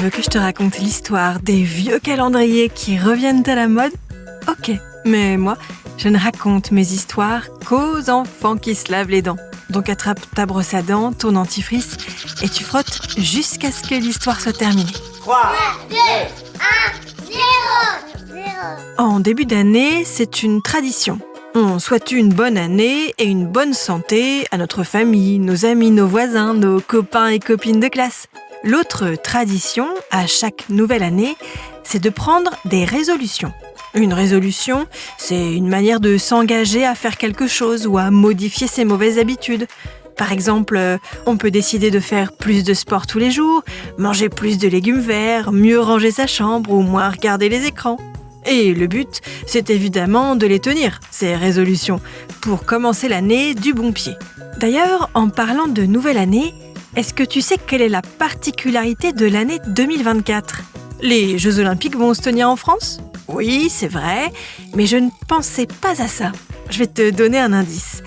veux que je te raconte l'histoire des vieux calendriers qui reviennent à la mode? Ok, mais moi, je ne raconte mes histoires qu'aux enfants qui se lavent les dents. Donc attrape ta brosse à dents, ton dentifrice et tu frottes jusqu'à ce que l'histoire soit terminée. 3, 2, 1, 0. En début d'année, c'est une tradition. On souhaite une bonne année et une bonne santé à notre famille, nos amis, nos voisins, nos copains et copines de classe. L'autre tradition, à chaque nouvelle année, c'est de prendre des résolutions. Une résolution, c'est une manière de s'engager à faire quelque chose ou à modifier ses mauvaises habitudes. Par exemple, on peut décider de faire plus de sport tous les jours, manger plus de légumes verts, mieux ranger sa chambre ou moins regarder les écrans. Et le but, c'est évidemment de les tenir, ces résolutions, pour commencer l'année du bon pied. D'ailleurs, en parlant de nouvelle année, est-ce que tu sais quelle est la particularité de l'année 2024 ? Les Jeux Olympiques vont se tenir en France ? Oui, c'est vrai, mais je ne pensais pas à ça. Je vais te donner un indice.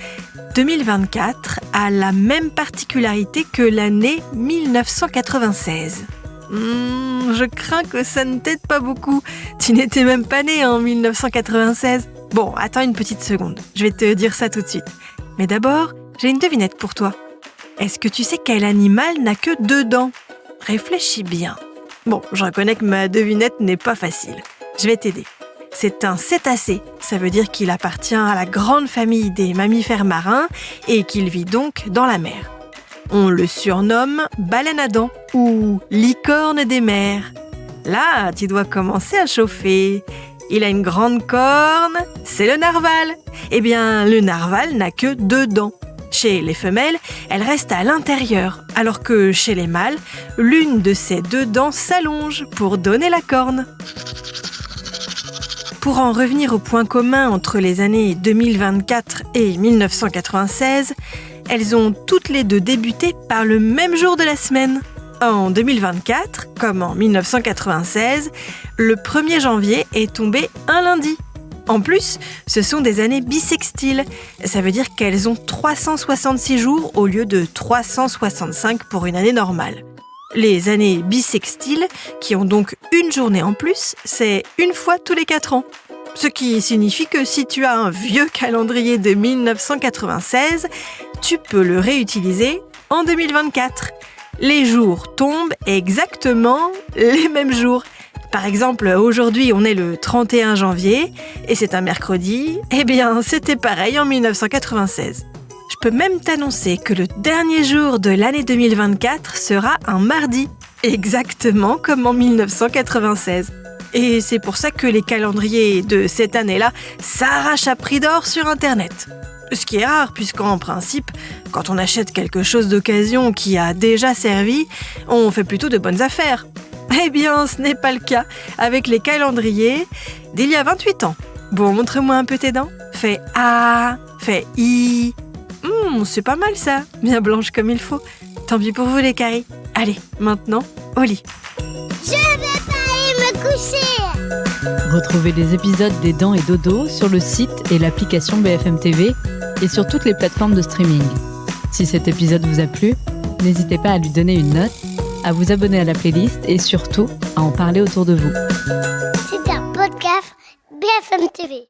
2024 a la même particularité que l'année 1996. Je crains que ça ne t'aide pas beaucoup. Tu n'étais même pas né en 1996. Bon, attends une petite seconde. Je vais te dire ça tout de suite. Mais d'abord, j'ai une devinette pour toi. Est-ce que tu sais quel animal n'a que 2 dents ? Réfléchis bien. Bon, je reconnais que ma devinette n'est pas facile. Je vais t'aider. C'est un cétacé. Ça veut dire qu'il appartient à la grande famille des mammifères marins et qu'il vit donc dans la mer. On le surnomme baleine à dents ou licorne des mers. Là, tu dois commencer à chauffer. Il a une grande corne, c'est le narval. Eh bien, le narval n'a que 2 dents. Chez les femelles, elles restent à l'intérieur, alors que chez les mâles, l'une de ces 2 dents s'allonge pour donner la corne. Pour en revenir au point commun entre les années 2024 et 1996, elles ont toutes les 2 débuté par le même jour de la semaine. En 2024, comme en 1996, le 1er janvier est tombé un lundi. En plus, ce sont des années bissextiles. Ça veut dire qu'elles ont 366 jours au lieu de 365 pour une année normale. Les années bissextiles, qui ont donc une journée en plus, c'est une fois tous les 4 ans. Ce qui signifie que si tu as un vieux calendrier de 1996, tu peux le réutiliser en 2024. Les jours tombent exactement les mêmes jours. Par exemple, aujourd'hui, on est le 31 janvier et c'est un mercredi. Eh bien, c'était pareil en 1996. Je peux même t'annoncer que le dernier jour de l'année 2024 sera un mardi, exactement comme en 1996. Et c'est pour ça que les calendriers de cette année-là s'arrachent à prix d'or sur Internet. Ce qui est rare, puisqu'en principe, quand on achète quelque chose d'occasion qui a déjà servi, on fait plutôt de bonnes affaires. Eh bien, ce n'est pas le cas avec les calendriers d'il y a 28 ans. Bon, montre-moi un peu tes dents. Fais A, fais I. C'est pas mal ça, bien blanche comme il faut. Tant pis pour vous les caries. Allez, maintenant, au lit. Je vais pas aller me coucher. Retrouvez les épisodes des Dents et Dodo sur le site et l'application BFM TV et sur toutes les plateformes de streaming. Si cet épisode vous a plu, n'hésitez pas à lui donner une note, à vous abonner à la playlist et surtout à en parler autour de vous. C'est un podcast BFM TV.